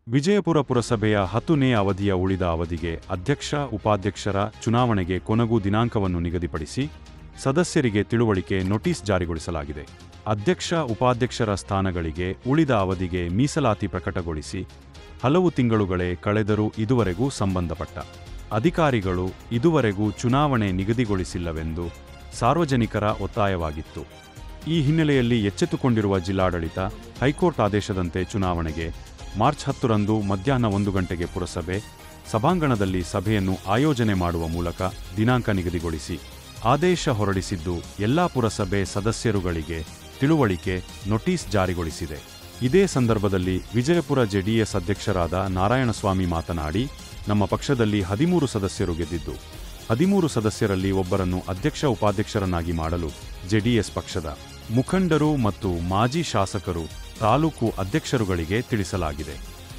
ವಿಜಯಪುರ ಪುರಸಭೆಯ 10ನೇ ಅವಧಿಯ ಉಳಿದ ಅವಧಿಗೆ ಅಧ್ಯಕ್ಷ ಉಪಾಧ್ಯಕ್ಷರ ಚುನಾವಣೆಗೆ ಕೊನೆಗೂ ದಿನಾಂಕವನ್ನು ನಿಗದಿಪಡಿಸಿ ಸದಸ್ಯರಿಗೆ ತಿಳುವಳಿಕೆ ನೋಟಿಸ್ ಜಾರಿಗೊಳಿಸಲಾಗಿದೆ. ಅಧ್ಯಕ್ಷ ಉಪಾಧ್ಯಕ್ಷರ ಸ್ಥಾನಗಳಿಗೆ ಉಳಿದ ಅವಧಿಗೆ ಮೀಸಲಾತಿ ಪ್ರಕಟಗೊಳಿಸಿ ಹಲವು ತಿಂಗಳುಗಳೇ ಕಳೆದರೂ ಇದುವರೆಗೂ ಸಂಬಂಧಪಟ್ಟ ಅಧಿಕಾರಿಗಳು ಇದುವರೆಗೂ ಚುನಾವಣೆ ನಿಗದಿಗೊಳಿಸಿಲ್ಲವೆಂದು ಸಾರ್ವಜನಿಕರ ಒತ್ತಾಯವಾಗಿತ್ತು. ಈ ಹಿನ್ನೆಲೆಯಲ್ಲಿ ಎಚ್ಚೆತ್ತುಕೊಂಡಿರುವ ಜಿಲ್ಲಾಡಳಿತ ಹೈಕೋರ್ಟ್ ಆದೇಶದಂತೆ ಚುನಾವಣೆಗೆ ಮಾರ್ಚ್ 10ರಂದು ಮಧ್ಯಾಹ್ನ 1 ಗಂಟೆಗೆ ಪುರಸಭೆ ಸಭಾಂಗಣದಲ್ಲಿ ಸಭೆಯನ್ನು ಆಯೋಜನೆ ಮಾಡುವ ಮೂಲಕ ದಿನಾಂಕ ನಿಗದಿಗೊಳಿಸಿ ಆದೇಶ ಹೊರಡಿಸಿದ್ದು ಎಲ್ಲಾ ಪುರಸಭೆ ಸದಸ್ಯರುಗಳಿಗೆ ತಿಳುವಳಿಕೆ ನೋಟಿಸ್ ಜಾರಿಗೊಳಿಸಿದೆ. ಇದೇ ಸಂದರ್ಭದಲ್ಲಿ ವಿಜಯಪುರ ಜೆಡಿಎಸ್ ಅಧ್ಯಕ್ಷರಾದ ನಾರಾಯಣಸ್ವಾಮಿ ಮಾತನಾಡಿ, ನಮ್ಮ ಪಕ್ಷದಲ್ಲಿ 13 ಸದಸ್ಯರು ಗೆದ್ದಿದ್ದು 13 ಸದಸ್ಯರಲ್ಲಿ ಒಬ್ಬರನ್ನು ಅಧ್ಯಕ್ಷ ಉಪಾಧ್ಯಕ್ಷರನ್ನಾಗಿ ಮಾಡಲು ಜೆಡಿಎಸ್ ಪಕ್ಷದ ಮುಖಂಡರು ಮತ್ತು ಮಾಜಿ ಶಾಸಕರು ತಾಲೂಕು ಅಧ್ಯಕ್ಷರುಗಳಿಗೆ ತಿಳಿಸಲಾಗಿದೆ.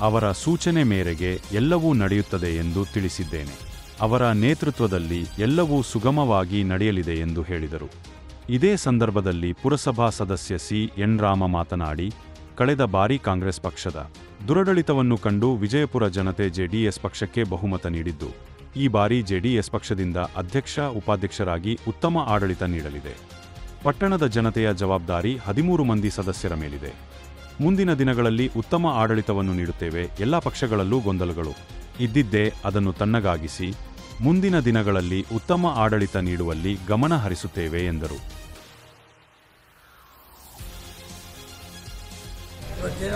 ಅವರ ಸೂಚನೆ ಮೇರೆಗೆ ಎಲ್ಲವೂ ನಡೆಯುತ್ತದೆ ಎಂದು ತಿಳಿಸಿದ್ದೇನೆ. ಅವರ ನೇತೃತ್ವದಲ್ಲಿ ಎಲ್ಲವೂ ಸುಗಮವಾಗಿ ನಡೆಯಲಿದೆ ಎಂದು ಹೇಳಿದರು. ಇದೇ ಸಂದರ್ಭದಲ್ಲಿ ಪುರಸಭಾ ಸದಸ್ಯ ಸಿ.ಎನ್. ರಾಮ ಮಾತನಾಡಿ, ಕಳೆದ ಬಾರಿ ಕಾಂಗ್ರೆಸ್ ಪಕ್ಷದ ದುರಾಡಳಿತವನ್ನು ಕಂಡು ವಿಜಯಪುರ ಜನತೆ ಜೆಡಿಎಸ್ ಪಕ್ಷಕ್ಕೆ ಬಹುಮತ ನೀಡಿದ್ದು, ಈ ಬಾರಿ ಜೆಡಿಎಸ್ ಪಕ್ಷದಿಂದ ಅಧ್ಯಕ್ಷ ಉಪಾಧ್ಯಕ್ಷರಾಗಿ ಉತ್ತಮ ಆಡಳಿತ ನೀಡಲಿದೆ. ಪಟ್ಟಣದ ಜನತೆಯ ಜವಾಬ್ದಾರಿ 13 ಮಂದಿ ಸದಸ್ಯರ ಮೇಲಿದೆ. ಮುಂದಿನ ದಿನಗಳಲ್ಲಿ ಉತ್ತಮ ಆಡಳಿತವನ್ನು ನೀಡುತ್ತೇವೆ. ಎಲ್ಲ ಪಕ್ಷಗಳಲ್ಲೂ ಗೊಂದಲಗಳು ಇದ್ದಿದ್ದೇ ಅದನ್ನು ತಣ್ಣಗಾಗಿಸಿ ಮುಂದಿನ ದಿನಗಳಲ್ಲಿ ಉತ್ತಮ ಆಡಳಿತ ನೀಡುವಲ್ಲಿ ಗಮನ ಹರಿಸುತ್ತೇವೆ ಎಂದರು.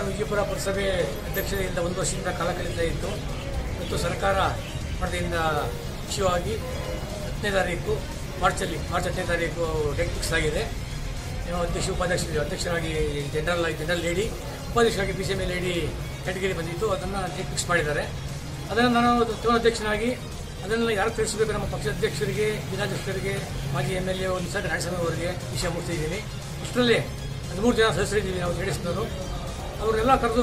ವಿಜಯಪುರ ಪುರಸಭೆ ಅಧ್ಯಕ್ಷರಿಂದ 1 ವರ್ಷದಿಂದ ಕಾಲ ಕಳೀತಾ ಇತ್ತು ಮತ್ತು ಸರ್ಕಾರ ವರದಿಯಿಂದ ವಿಷಯವಾಗಿ 10ನೇ ತಾರೀಕು ಮಾರ್ಚ್ 10ನೇ ತಾರೀಕು ಡೇಟ್ ಫಿಕ್ಸ್ ಆಗಿದೆ. ಅಧ್ಯಕ್ಷರಾಗಿ ಜನರಲ್ ಲೇಡಿ, ಉಪಾಧ್ಯಕ್ಷರಾಗಿ BCMA ಲೇಡಿ ಕ್ಯಾಟಗರಿ ಬಂದಿತ್ತು. ಅದನ್ನು ಡೇಟ್ ಫಿಕ್ಸ್ ಮಾಡಿದ್ದಾರೆ. ಅದನ್ನು ನಾನು ಅಧ್ಯಕ್ಷನಾಗಿ ಅದನ್ನೆಲ್ಲ ಯಾರು ತಿಳಿಸಬೇಕು, ನಮ್ಮ ಪಕ್ಷದ ಅಧ್ಯಕ್ಷರಿಗೆ, ಜಿಲ್ಲಾಧ್ಯಕ್ಷರಿಗೆ, ಮಾಜಿ MLA ನಿಸರ್ಗ ನಾರಾಯಣಸ್ವಾಮಿ ಅವರಿಗೆ ವಿಷಯ ಮುಗಿಸಿದ್ದೀನಿ. ಇಷ್ಟರಲ್ಲೇ 13 ಜನ ಸದಸ್ಯರಿದ್ದೀವಿ ನಾವು ಜೆಡಿಎಸ್ನವರು. ಅವರೆಲ್ಲ ಕರೆದು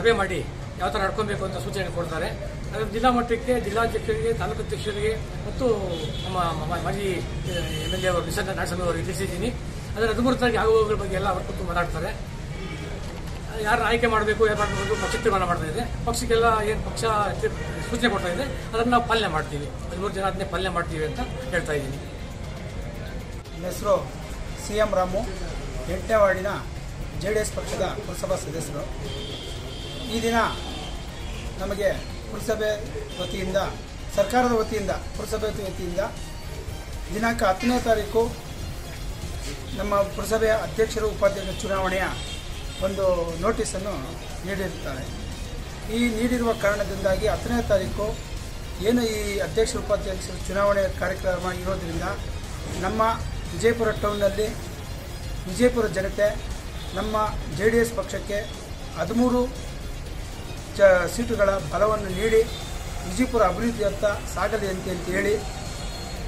ಸಭೆ ಮಾಡಿ ಯಾವ ಥರ ನಡ್ಕೊಬೇಕು ಅಂತ ಸೂಚನೆ ಕೊಡ್ತಾರೆ. ಅದರ ಜಿಲ್ಲಾ ಮಟ್ಟಕ್ಕೆ ಜಿಲ್ಲಾಧ್ಯಕ್ಷರಿಗೆ, ತಾಲೂಕು ಅಧ್ಯಕ್ಷರಿಗೆ ಮತ್ತು ನಮ್ಮ ಮಾಜಿ MLA ಅವರು ನಿಸರ್ಗ ನಾರಾಯಣಸ್ವಾಮಿ ಅವರಿಗೆ ತಿಳಿಸಿದ್ದೀನಿ. ಅದರ 13 ತಾರೀಕು ಆಗುವವರ ಬಗ್ಗೆ ಎಲ್ಲ ಅವರು ಕೂತು ಮಾತಾಡ್ತಾರೆ. ಯಾರು ಆಯ್ಕೆ ಮಾಡಬೇಕು, ಯಾರು ಮಾಡಬೇಕು ಪಕ್ಷ ತೀರ್ಮಾನ ಮಾಡ್ತಾ ಇದೆ. ಪಕ್ಷಕ್ಕೆಲ್ಲ ಏನು ಪಕ್ಷ ಸೂಚನೆ ಕೊಡ್ತಾ ಇದೆ ಅದನ್ನು ನಾವು ಪಾಲನೆ ಮಾಡ್ತೀವಿ. 13 ಜನ ಅದನ್ನೇ ಪಾಲನೆ ಮಾಡ್ತೀವಿ ಅಂತ ಹೇಳ್ತಾ ಇದ್ದೀನಿ. ನನ್ನ ಹೆಸರು ಸಿ.ಎಂ. ರಾಮು, 8ನೇ ವಾರ್ಡಿನ ಜೆಡಿಎಸ್ ಪಕ್ಷದ ಪುರಸಭಾ ಸದಸ್ಯರು. ಈ ದಿನ ನಮಗೆ ಪುರಸಭೆ ವತಿಯಿಂದ, ಸರ್ಕಾರದ ವತಿಯಿಂದ, ಪುರಸಭೆ ವತಿಯಿಂದ ದಿನಾಂಕ 10ನೇ ತಾರೀಕು ನಮ್ಮ ಪುರಸಭೆಯ ಅಧ್ಯಕ್ಷರು ಉಪಾಧ್ಯಕ್ಷರ ಚುನಾವಣೆಯ ಒಂದು ನೋಟಿಸನ್ನು ನೀಡಿರುತ್ತಾರೆ. ಈ ನೀಡಿರುವ ಕಾರಣದಿಂದಾಗಿ 10ನೇ ತಾರೀಕು ಏನು ಈ ಅಧ್ಯಕ್ಷ ಉಪಾಧ್ಯಕ್ಷರ ಚುನಾವಣೆ ಕಾರ್ಯಕ್ರಮ ಇರೋದರಿಂದ ನಮ್ಮ ವಿಜಯಪುರ ಟೌನ್ನಲ್ಲಿ ವಿಜಯಪುರ ಜನತೆ ನಮ್ಮ ಜೆಡಿಎಸ್ ಪಕ್ಷಕ್ಕೆ 13 ಸೀಟುಗಳ ಬಲವನ್ನು ನೀಡಿ ವಿಜಯಪುರ ಅಭಿವೃದ್ಧಿಯತ್ತ ಸಾಗಲಿ ಅಂತ ಹೇಳಿ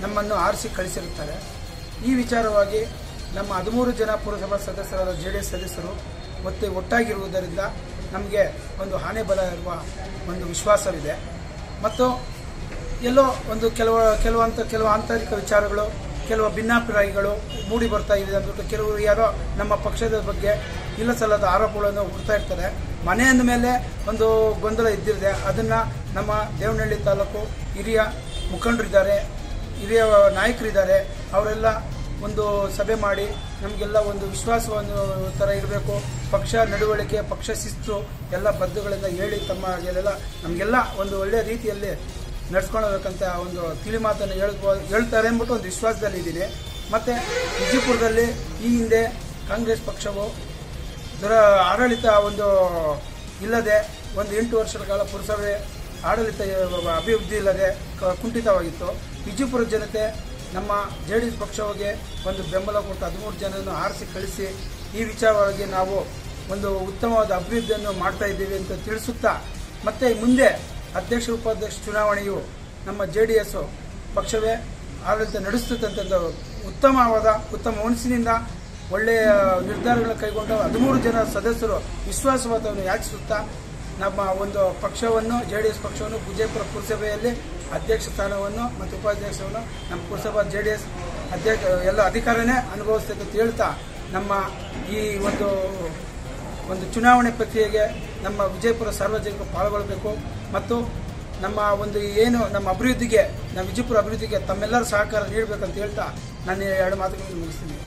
ನಮ್ಮನ್ನು ಆರಿಸಿ ಕಳಿಸಿರುತ್ತಾರೆ. ಈ ವಿಚಾರವಾಗಿ ನಮ್ಮ 13 ಜನ ಪುರಸಭಾ ಸದಸ್ಯರಾದ ಜೆಡಿಎಸ್ ಸದಸ್ಯರು ಮತ್ತೆ ಒಟ್ಟಾಗಿರುವುದರಿಂದ ನಮಗೆ ಒಂದು ಆನೆ ಬಲ ಇರುವ ಒಂದು ವಿಶ್ವಾಸವಿದೆ. ಮತ್ತು ಎಲ್ಲೋ ಒಂದು ಕೆಲವು ಆಂತರಿಕ ವಿಚಾರಗಳು, ಕೆಲವು ಭಿನ್ನಾಭಿಪ್ರಾಯಗಳು ಮೂಡಿ ಬರ್ತಾ ಇದೆ ಅಂದ್ಬಿಟ್ಟು ಕೆಲವರು ಯಾರೋ ನಮ್ಮ ಪಕ್ಷದ ಬಗ್ಗೆ ಇಲ್ಲ ಸಲ್ಲದ ಆರೋಪಗಳನ್ನು ಹುಡ್ತಾ ಇರ್ತಾರೆ. ಮನೆ ಅಂದ ಮೇಲೆ ಒಂದು ಗೊಂದಲ ಇದ್ದಿದೆ. ಅದನ್ನು ನಮ್ಮ ದೇವನಹಳ್ಳಿ ತಾಲೂಕು ಹಿರಿಯ ಮುಖಂಡರಿದ್ದಾರೆ, ಹಿರಿಯ ನಾಯಕರಿದ್ದಾರೆ, ಅವರೆಲ್ಲ ಒಂದು ಸಭೆ ಮಾಡಿ ನಮಗೆಲ್ಲ ಒಂದು ವಿಶ್ವಾಸವನ್ನು ಥರ ಇರಬೇಕು, ಪಕ್ಷ ನಡವಳಿಕೆ, ಪಕ್ಷ ಶಿಸ್ತು ಎಲ್ಲ ಬದ್ಧಗಳಿಂದ ಹೇಳಿ ನಮಗೆಲ್ಲ ಒಂದು ಒಳ್ಳೆಯ ರೀತಿಯಲ್ಲಿ ನಡೆಸ್ಕೊಳ್ಬೇಕಂತ ಒಂದು ತಿಳಿ ಮಾತನ್ನು ಹೇಳ್ತಾರೆ ಅಂದ್ಬಿಟ್ಟು ಒಂದು ವಿಶ್ವಾಸದಲ್ಲಿ ಇದ್ದೀನಿ. ಮತ್ತು ವಿಜಯಪುರದಲ್ಲಿ ಈ ಹಿಂದೆ ಕಾಂಗ್ರೆಸ್ ಪಕ್ಷವು ಆಡಳಿತ ಒಂದು ಇಲ್ಲದೆ ಒಂದು 8 ವರ್ಷಗಳ ಕಾಲ ಪುರಸಭೆ ಆಡಳಿತ ಅಭಿವೃದ್ಧಿ ಇಲ್ಲದೆ ಕುಂಠಿತವಾಗಿತ್ತು. ವಿಜಯಪುರ ಜನತೆ ನಮ್ಮ ಜೆಡಿಎಸ್ ಪಕ್ಷವಾಗಿ ಒಂದು ಬೆಂಬಲ ಕೊಟ್ಟು 13 ಜನರನ್ನು ಆರಿಸಿ ಕಳಿಸಿ ಈ ವಿಚಾರವಾಗಿ ನಾವು ಒಂದು ಉತ್ತಮವಾದ ಅಭಿವೃದ್ಧಿಯನ್ನು ಮಾಡ್ತಾ ಇದ್ದೀವಿ ಅಂತ ತಿಳಿಸುತ್ತಾ, ಮತ್ತೆ ಮುಂದೆ ಅಧ್ಯಕ್ಷ ಉಪಾಧ್ಯಕ್ಷ ಚುನಾವಣೆಯು ನಮ್ಮ ಜೆಡಿಎಸ್ ಪಕ್ಷವೇ ಆಡಳಿತ ನಡೆಸುತ್ತಂತ ಉತ್ತಮ ಮನಸ್ಸಿನಿಂದ ಒಳ್ಳೆಯ ನಿರ್ಧಾರಗಳನ್ನು ಕೈಗೊಂಡ 13 ಜನ ಸದಸ್ಯರು ವಿಶ್ವಾಸವಾದವನ್ನು ಯಾಚಿಸುತ್ತಾ ನಮ್ಮ ಒಂದು ಪಕ್ಷವನ್ನು, ಜೆಡಿಎಸ್ ಪಕ್ಷವನ್ನು ವಿಜಯಪುರ ಪುರಸಭೆಯಲ್ಲಿ ಅಧ್ಯಕ್ಷ ಸ್ಥಾನವನ್ನು ಮತ್ತು ಉಪಾಧ್ಯಕ್ಷವನ್ನು ನಮ್ಮ ಪುರಸಭಾ ಜೆಡಿಎಸ್ ಎಲ್ಲ ಅಧಿಕಾರನೇ ಅನುಭವಿಸ್ತದೆ ಅಂತ ಹೇಳ್ತಾ ನಮ್ಮ ಈ ಒಂದು ಚುನಾವಣೆ ಪ್ರಕ್ರಿಯೆಗೆ ನಮ್ಮ ವಿಜಯಪುರ ಸಾರ್ವಜನಿಕರು ಪಾಲ್ಗೊಳ್ಳಬೇಕು ಮತ್ತು ನಮ್ಮ ಒಂದು ಏನು ನಮ್ಮ ಅಭಿವೃದ್ಧಿಗೆ, ನಮ್ಮ ವಿಜಯಪುರ ಅಭಿವೃದ್ಧಿಗೆ ತಮ್ಮೆಲ್ಲರ ಸಹಕಾರ ನೀಡಬೇಕಂತ ಹೇಳ್ತಾ ನಾನು 2 ಮಾತುಗಳನ್ನು ಮುಗಿಸ್ತೀನಿ.